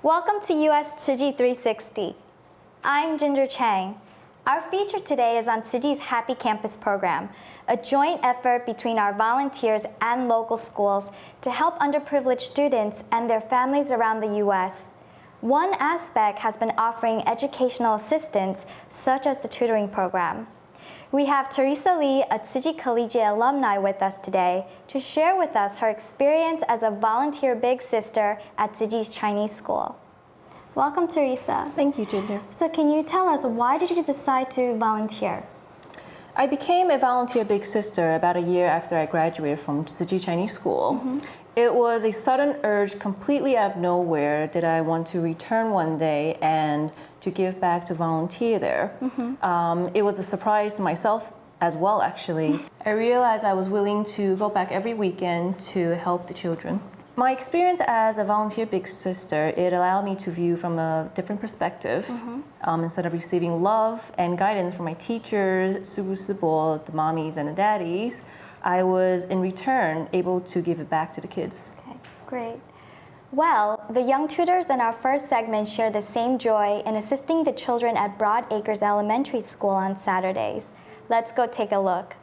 Welcome to USTC360. I'm Ginger Chang. Our feature today is on Tzu Chi's Happy Campus program, a joint effort between our volunteers and local schools to help underprivileged students and their families around the U.S. One aspect has been offering educational assistance, such as the tutoring program. We have Teresa Lee, a Tzu Chi Collegiate Alumni, with us today to share with us her experience as a volunteer big sister at Tzu Chi Chinese School. Welcome, Teresa. Thank you, Ginger. So can you tell us, why did you decide to volunteer? I became a volunteer big sister about a year after I graduated from Tzu Chi Chinese School. It was a sudden urge completely out of nowhere that I want to return one day and to give back to volunteer there. It was a surprise to myself as well, actually. I realized I was willing to go back every weekend to help the children. My experience as a volunteer big sister, it allowed me to view from a different perspective. Instead of receiving love and guidance from my teachers, the mommies and the daddies, I was in return able to give it back to the kids. Okay, great. Well, the young tutors in our first segment share the same joy in assisting the children at Broad Acres Elementary School on Saturdays. Let's go take a look.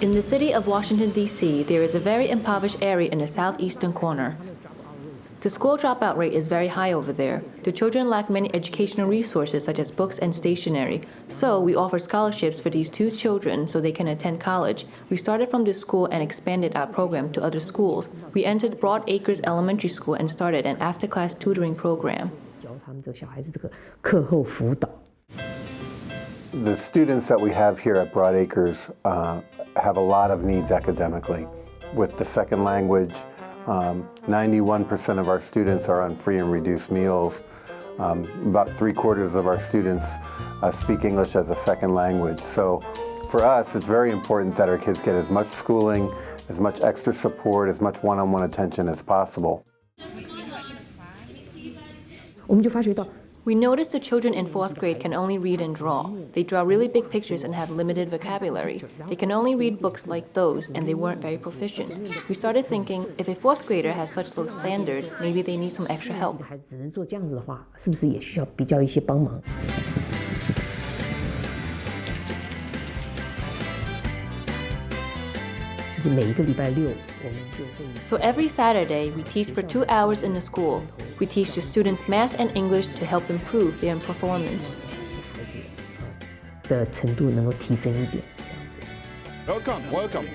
In the city of Washington, D.C., there is a very impoverished area in the southeastern corner. The school dropout rate is very high over there. The children lack many educational resources such as books and stationery. So we offer scholarships for these two children so they can attend college. We started from this school and expanded our program to other schools. We entered Broad Acres Elementary School and started an after-class tutoring program. The students that we have here at Broad Acres have a lot of needs academically. With the second language, 91% of our students are on free and reduced meals. About 3/4 of our students speak English as a second language. So for us, it's very important that our kids get as much schooling, as much extra support, as much one-on-one attention as possible. We noticed the children in 4th grade can only read and draw. They draw really big pictures and have limited vocabulary. They can only read books like those, and they weren't very proficient. We started thinking, if a 4th grader has such low standards, maybe they need some extra help. So every Saturday, we teach for 2 hours in the school. We teach the students math and English to help improve their performance. Welcome, welcome.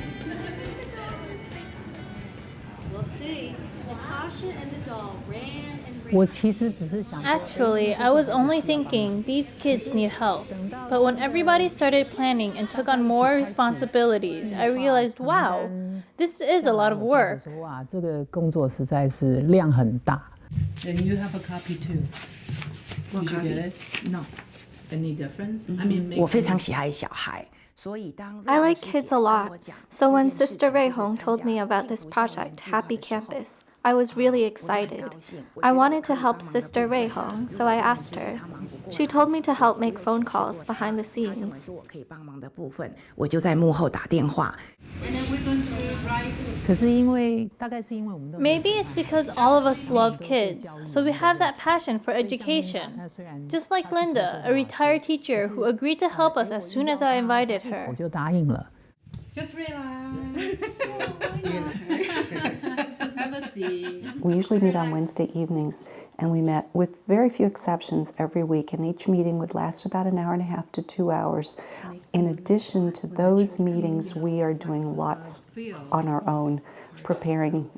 We'll see. Natasha and the doll ran and ran. Actually, I was only thinking these kids need help. But when everybody started planning and took on more responsibilities, I realized, wow, this is a lot of work. Then you have a copy too. Did you get it? No. Any difference? I mean, I like kids a lot, so when Sister Rui Hong told me about this project, Happy Campus, I was really excited. I wanted to help Sister Rui Hong, so I asked her. She told me to help make phone calls behind the scenes. Maybe it's because all of us love kids, so we have that passion for education. Just like Linda, a retired teacher who agreed to help us as soon as I invited her. just relax. Have a seat. We usually meet on Wednesday evenings, and we met with very few exceptions every week, and each meeting would last about an hour and a half to 2 hours. In addition to those meetings, we are doing lots on our own, preparing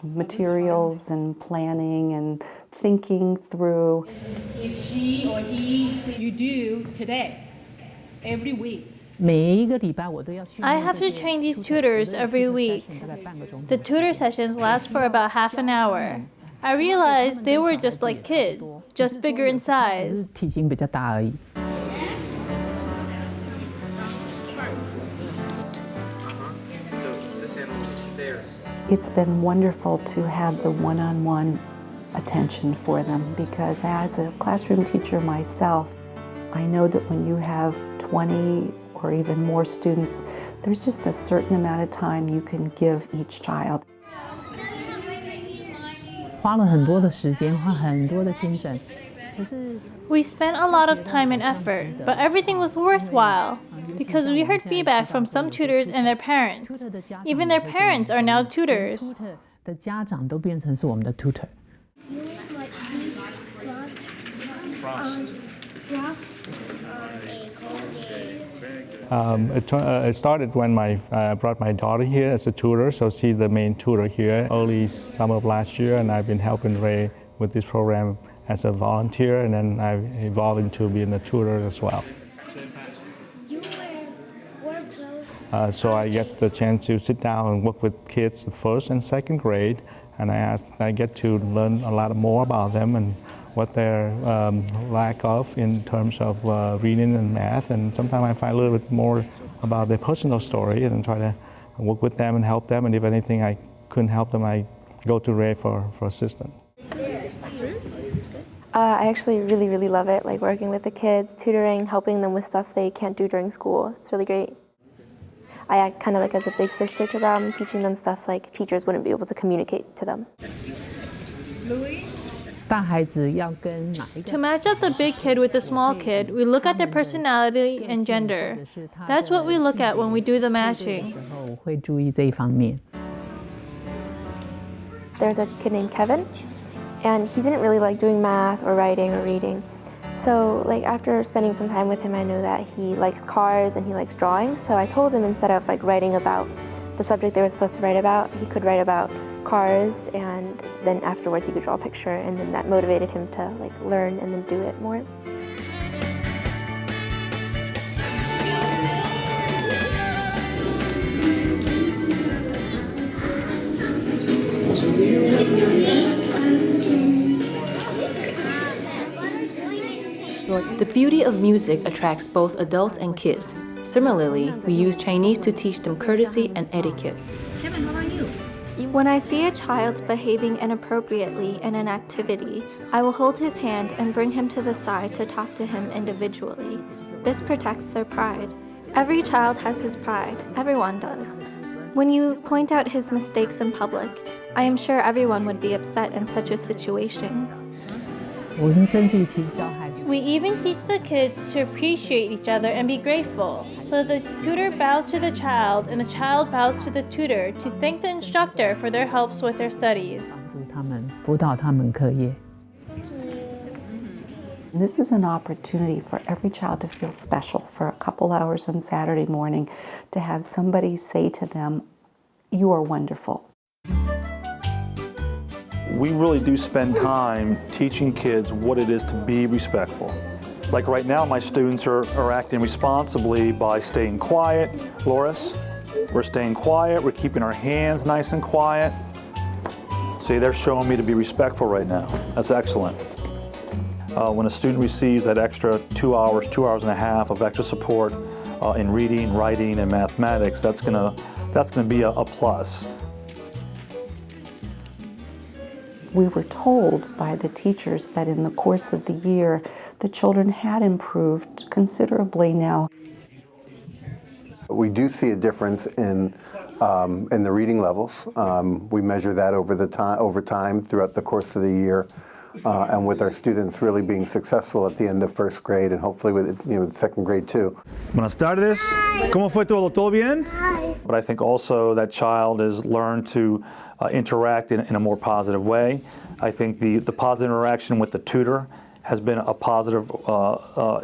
materials and planning and thinking through. If she or he, you do today, every week. I have to train these tutors every week. The tutor sessions last for about half an hour. I realized they were just like kids, just bigger in size. It's been wonderful to have the one-on-one attention for them, because as a classroom teacher myself, I know that when you have 20 or even more students, there's just a certain amount of time you can give each child. 花了很多的时间，花很多的精神。可是 We spent a lot of time and effort, but everything was worthwhile because we heard feedback from some tutors and their parents. Even their parents are now tutors. tutor 的家长都变成是我们的 tutor。 It started when I brought my daughter here as a tutor, so she's the main tutor here. Early summer of last year, and I've been helping Ray with this program as a volunteer, and then I've evolved into being a tutor as well. So I get the chance to sit down and work with kids in first and second grade, and I get to learn a lot more about them and what they're lack of in terms of reading and math, and sometimes I find a little bit more about their personal story and try to work with them and help them, and if anything I couldn't help them, I go to Ray for assistance. I actually really love it, like working with the kids, tutoring, helping them with stuff they can't do during school. It's really great. I act kind of like as a big sister to them, teaching them stuff like teachers wouldn't be able to communicate to them. 大孩子要跟哪一个 To match up the big kid with the small kid, we look at their personality and gender. That's what we look at when we do the matching. 时候我会注意这一方面。 There's a kid named Kevin, and he didn't really like doing math or writing or reading. So like after spending some time with him, I know that he likes cars and he likes drawing. So I told him instead of like writing about the subject they were supposed to write about, he could write about cars, and then afterwards he could draw a picture, and then that motivated him to like learn and then do it more. The beauty of music attracts both adults and kids. Similarly, we use Chinese to teach them courtesy and etiquette. Kevin, how are you? When I see a child behaving inappropriately in an activity, I will hold his hand and bring him to the side to talk to him individually. This protects their pride. Every child has his pride. Everyone does. When you point out his mistakes in public, I am sure everyone would be upset in such a situation. 我跟生气其实教孩子。 We even teach the kids to appreciate each other and be grateful. So the tutor bows to the child and the child bows to the tutor to thank the instructor for their helps with their studies. 帮助他们辅导他们课业。 This is an opportunity for every child to feel special for a couple hours on Saturday morning, to have somebody say to them, "You are wonderful." We really do spend time teaching kids what it is to be respectful. Like right now, my students are acting responsibly by staying quiet. Loris, we're staying quiet, we're keeping our hands nice and quiet. See, they're showing me to be respectful right now. That's excellent. When a student receives that extra 2 hours, 2 hours and a half of extra support in reading, writing, and mathematics, that's gonna be a plus. We were told by the teachers that in the course of the year, the children had improved considerably now. We do see a difference in the reading levels. We measure that over time throughout the course of the year, and with our students really being successful at the end of first grade, and hopefully with second grade too. Buenas tardes. ¿Cómo fue todo? ¿Todo bien? But I think also that child has learned to interact in a more positive way. I think the positive interaction with the tutor has been a positive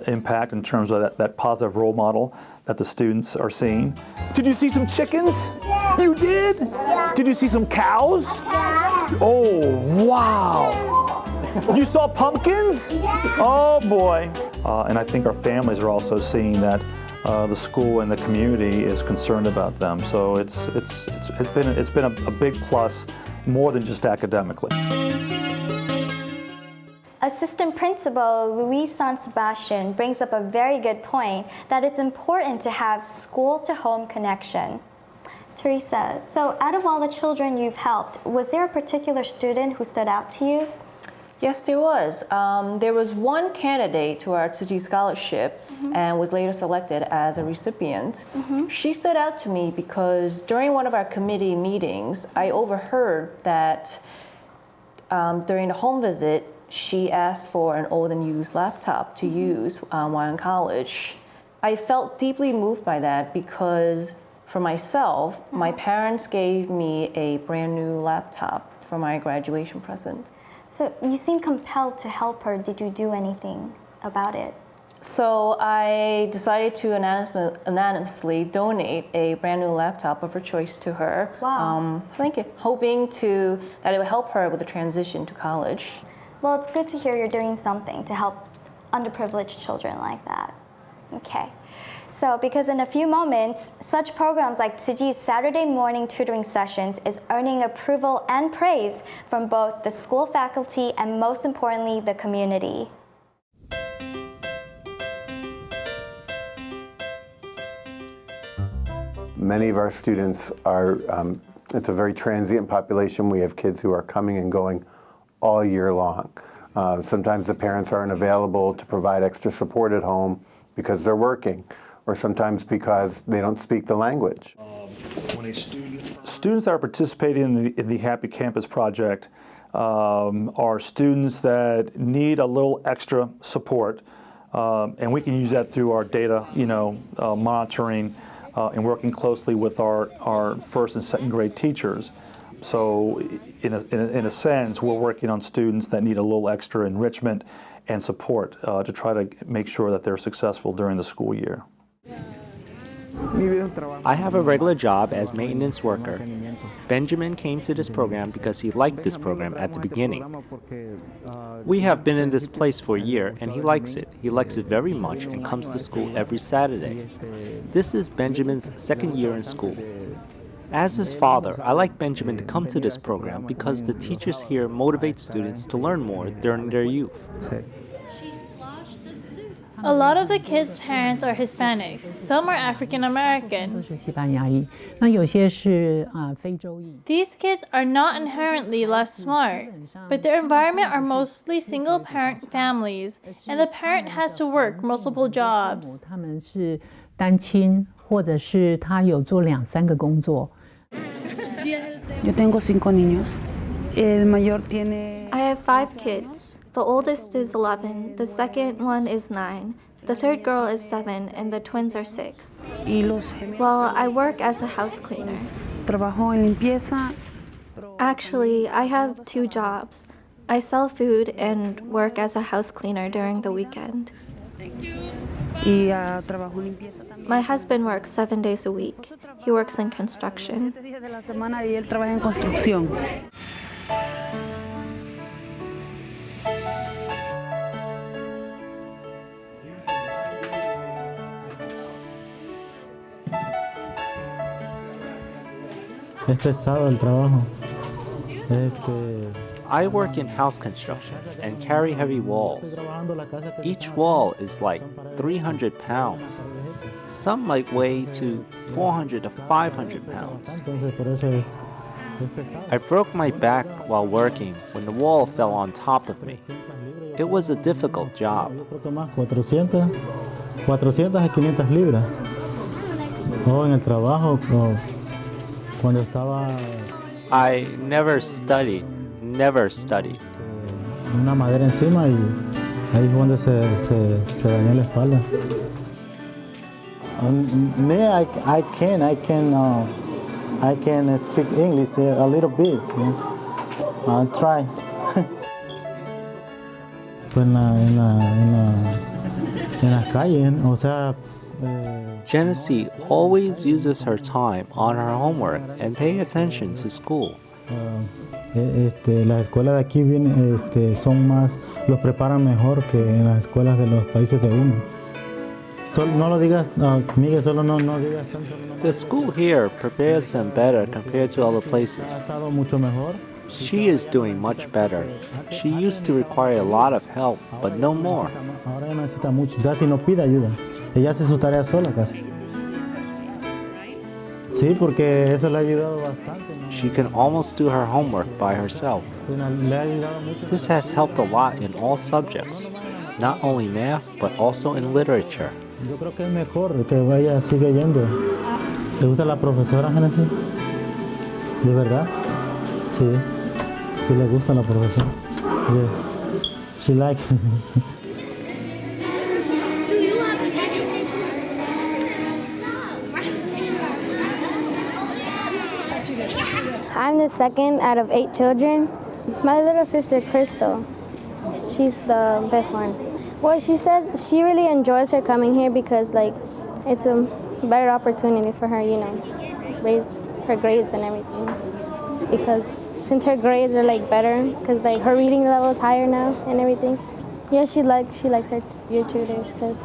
impact in terms of that positive role model that the students are seeing. Did you see some chickens? Yeah. You did? Yeah. Did you see some cows? Yeah. Oh, wow. You saw pumpkins? Yeah. Oh boy. And I think our families are also seeing that the school and the community is concerned about them. So it's been a big plus, more than just academically. Assistant Principal Luis San Sebastian brings up a very good point that it's important to have school-to-home connection. Teresa, so out of all the children you've helped, was there a particular student who stood out to you? Yes, there was. There was one candidate to our Tzu Chi Scholarship and was later selected as a recipient. She stood out to me because during one of our committee meetings, I overheard that during the home visit, she asked for an old and used laptop to use while in college. I felt deeply moved by that because for myself, my parents gave me a brand new laptop for my graduation present. So you seem compelled to help her. Did you do anything about it? So I decided to anonymously donate a brand new laptop of her choice to her. Wow. Thank you. Hoping that it would help her with the transition to college. Well, it's good to hear you're doing something to help underprivileged children like that. Okay. So, because in a few moments, such programs like Tzu Chi's Saturday morning tutoring sessions is earning approval and praise from both the school faculty and, most importantly, the community. Many of our students are, it's a very transient population. We have kids who are coming and going all year long. Sometimes the parents aren't available to provide extra support at home because they're working, or sometimes because they don't speak the language. Students that are participating in the Happy Campus project are students that need a little extra support, and we can use that through our data, monitoring and working closely with our first and second grade teachers. So in a sense, we're working on students that need a little extra enrichment and support to try to make sure that they're successful during the school year. I have a regular job as maintenance worker. Benjamin came to this program because he liked this program at the beginning. We have been in this place for a year and he likes it. He likes it very much and comes to school every Saturday. This is Benjamin's second year in school. As his father, I like Benjamin to come to this program because the teachers here motivate students to learn more during their youth. A lot of the kids' parents are Hispanic. Some are African American. These kids are not inherently less smart, but their environment are mostly single-parent families, and the parent has to work multiple jobs. I have 5 kids. The oldest is 11, the second one is 9, the third girl is 7, and the twins are 6. Well, I work as a house cleaner. Actually, I have 2 jobs. I sell food and work as a house cleaner during the weekend. My husband works 7 days a week. He works in construction. Es pesado el trabajo. I work in house construction and carry heavy walls. Each wall is like 300 pounds. Some might weigh to 400 to 500 pounds. I broke my back while working when the wall fell on top of me. It was a difficult job. 400 a 500 libras. En el trabajo, cuando estaba... I never studied. Una madera encima y ahí fue donde se dañó la espalda. Me, I can speak English a little bit. I'll try. Pues en las calles, o sea. Genesee always uses her time on her homework and paying attention to school. Las escuelas de aquí son más, los preparan mejor que en las escuelas de los países de uno. No lo digas, Miguel, solo no digas tanto. The school here prepares them better compared to other places. Ha estado mucho mejor. She is doing much better. She used to require a lot of help, but no more. Ahora ya necesita mucho, casi no pide ayuda. Ella hace su tarea sola casi. Sí, porque eso le ha ayudado bastante, ¿no? She can almost do her homework by herself. Le ha ayudado mucho. This has helped a lot in all subjects, not only math, but also in literature. Yo creo que es mejor que vaya, sigue yendo. ¿Te gusta la profesora, Genesis? ¿De verdad? Sí. Sí le gusta la profesora. Yeah. She like. I'm the second out of 8 children. My little sister, Crystal, she's the big one. Well, she says she really enjoys her coming here because, like, it's a better opportunity for her, you know, raise her grades and everything. Because since her grades are, like, better, because, like, her reading level is higher now and everything. Yeah, she likes your tutors because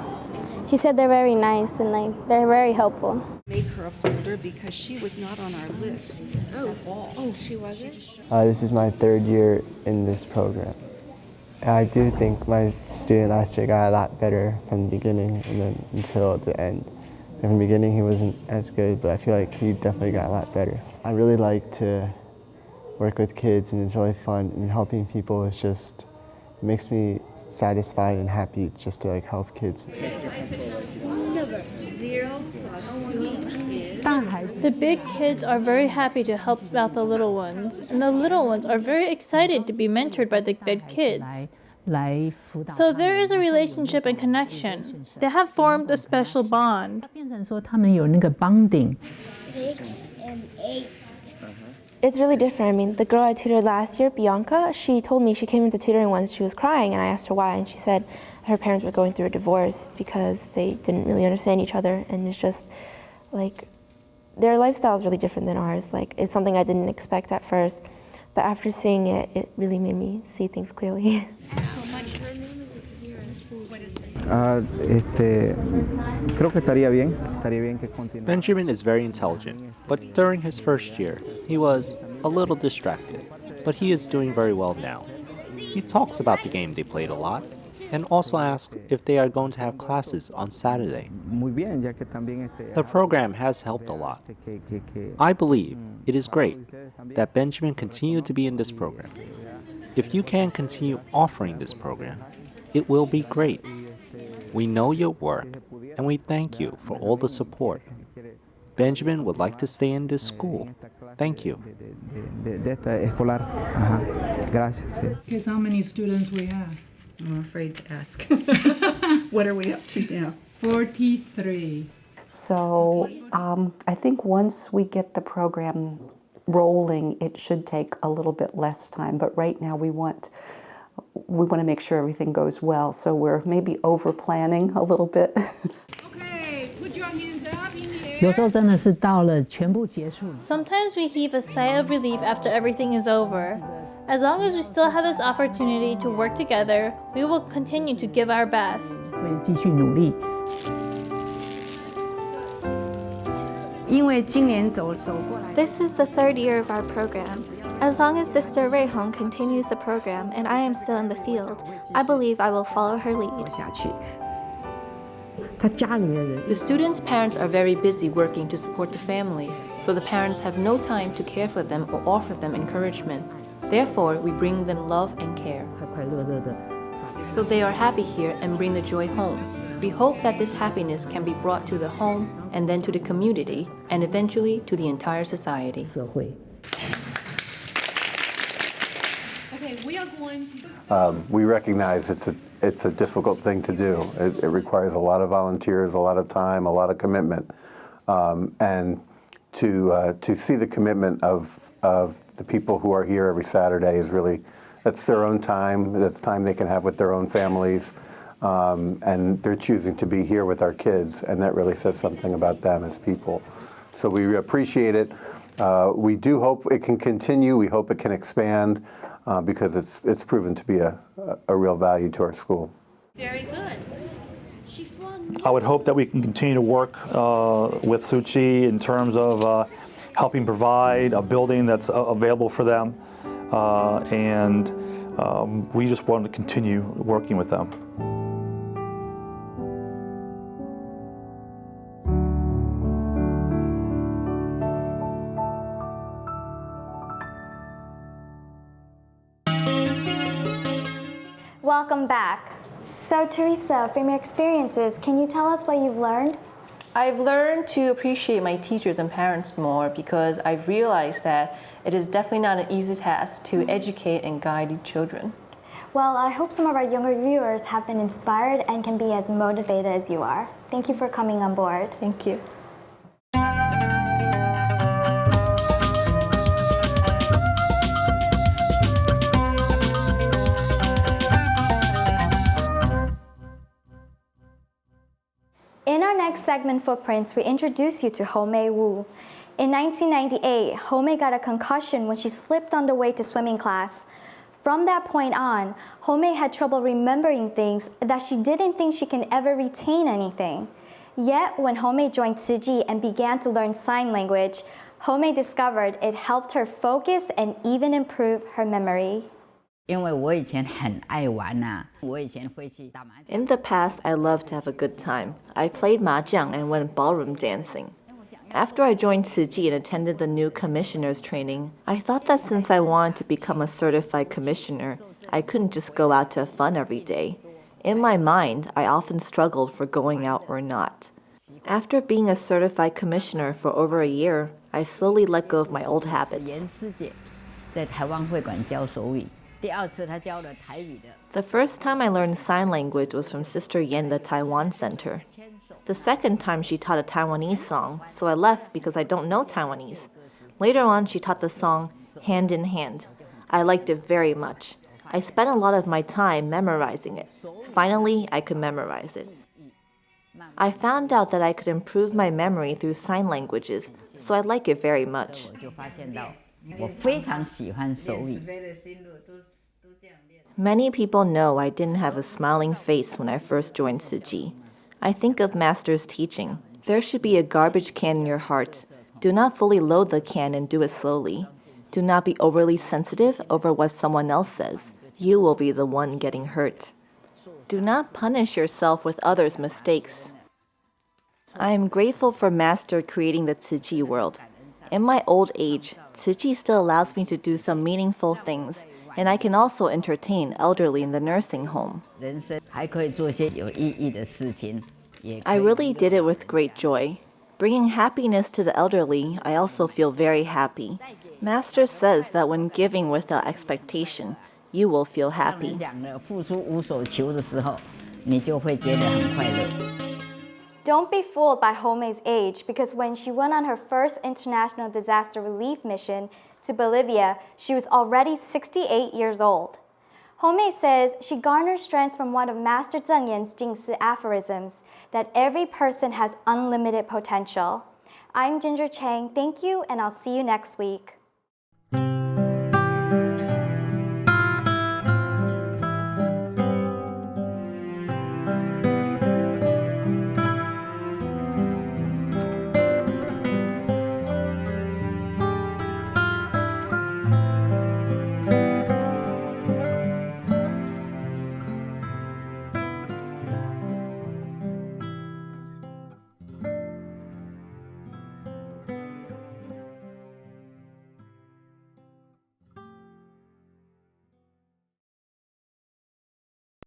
she said they're very nice and, like, they're very helpful. Make her a folder because she was not on our list at all. Oh, she wasn't? This is my 3rd year in this program. I do think my student last year got a lot better from the beginning and then until the end. And from the beginning he wasn't as good, but I feel like he definitely got a lot better. I really like to work with kids and it's really fun, and helping people is just, it makes me satisfied and happy just to, like, help kids. The big kids are very happy to help out the little ones, and the little ones are very excited to be mentored by the big kids. So there is a relationship and connection. They have formed a special bond. 6 and 8. It's really different. I mean, the girl I tutored last year, Bianca, she told me she came into tutoring once, she was crying, and I asked her why, and she said her parents were going through a divorce because they didn't really understand each other, and it's just, like, their lifestyle is really different than ours. Like, it's something I didn't expect at first, but after seeing it, it really made me see things clearly. Benjamin is very intelligent, but during his first year, he was a little distracted, but he is doing very well now. He talks about the game they played a lot, and also asks if they are going to have classes on Saturday. The program has helped a lot. I believe it is great that Benjamin continued to be in this program. If you can continue offering this program, it will be great. We know your work, and we thank you for all the support. Benjamin would like to stay in this school. Thank you. Guess how many students we have? I'm afraid to ask. What are we up to now? 43. So I think once we get the program rolling, it should take a little bit less time. But right now we want to make sure everything goes well. So we're maybe over planning a little bit. Okay, put your hands up in the air. 有时候真的是到了全部结束。 Sometimes we heave a sigh of relief after everything is over. As long as we still have this opportunity to work together, we will continue to give our best. 会继续努力。因为今年走过来。This is the 3rd year of our program. As long as Sister Rui Hong continues the program and I am still in the field, I believe I will follow her lead. The students' parents are very busy working to support the family, so the parents have no time to care for them or offer them encouragement. Therefore, we bring them love and care. So they are happy here and bring the joy home. We hope that this happiness can be brought to the home and then to the community and eventually to the entire society. Okay, we are going to... We recognize it's a difficult thing to do. It requires a lot of volunteers, a lot of time, a lot of commitment. And to see the commitment of the people who are here every Saturday is really, that's their own time, that's time they can have with their own families, and they're choosing to be here with our kids, and that really says something about them as people. So we appreciate it. We do hope it can continue, we hope it can expand, because it's proven to be a real value to our school. Very good. I would hope that we can continue to work with Tzu Chi in terms of helping provide a building that's available for them, and we just want to continue working with them. Welcome back. So Teresa, from your experiences, can you tell us what you've learned? I've learned to appreciate my teachers and parents more because I've realized that it is definitely not an easy task to educate and guide children. Well, I hope some of our younger viewers have been inspired and can be as motivated as you are. Thank you for coming on board. Thank you. In our next segment, Footprints, we introduce you to Homema Wu. In 1998, Homema got a concussion when she slipped on the way to swimming class. From that point on, Homema had trouble remembering things that she didn't think she can ever retain anything. Yet, when Homema joined Tzu Chi and began to learn sign language, Homema discovered it helped her focus and even improve her memory. In the past, I loved to have a good time. I played mahjong and went ballroom dancing. After I joined Tzu Chi and attended the new commissioner's training, I thought that since I wanted to become a certified commissioner, I couldn't just go out to have fun every day. In my mind, I often struggled for going out or not. After being a certified commissioner for over a year, I slowly let go of my old habits. The first time I learned sign language was from Sister Yen, the Taiwan Center. The second time she taught a Taiwanese song, so I left because I don't know Taiwanese. Later on, she taught the song Hand in Hand. I liked it very much. I spent a lot of my time memorizing it. Finally, I could memorize it. I found out that I could improve my memory through sign languages, so I like it very much. Many people know I didn't have a smiling face when I first joined Tzu Chi. I think of Master's teaching. There should be a garbage can in your heart. Do not fully load the can and do it slowly. Do not be overly sensitive over what someone else says. You will be the one getting hurt. Do not punish yourself with others' mistakes. I am grateful for Master creating the Tzu Chi world. In my old age, Tzu Chi still allows me to do some meaningful things, and I can also entertain elderly in the nursing home. I really did it with great joy. Bringing happiness to the elderly, I also feel very happy. Master says that when giving without expectation, you will feel happy. Don't be fooled by Homema's age, because when she went on her first international disaster relief mission to Bolivia, she was already 68 years old. Homema says she garners strength from one of Master Zheng Yan's Jingsi aphorisms, that every person has unlimited potential. I'm Ginger Chang, thank you, and I'll see you next week.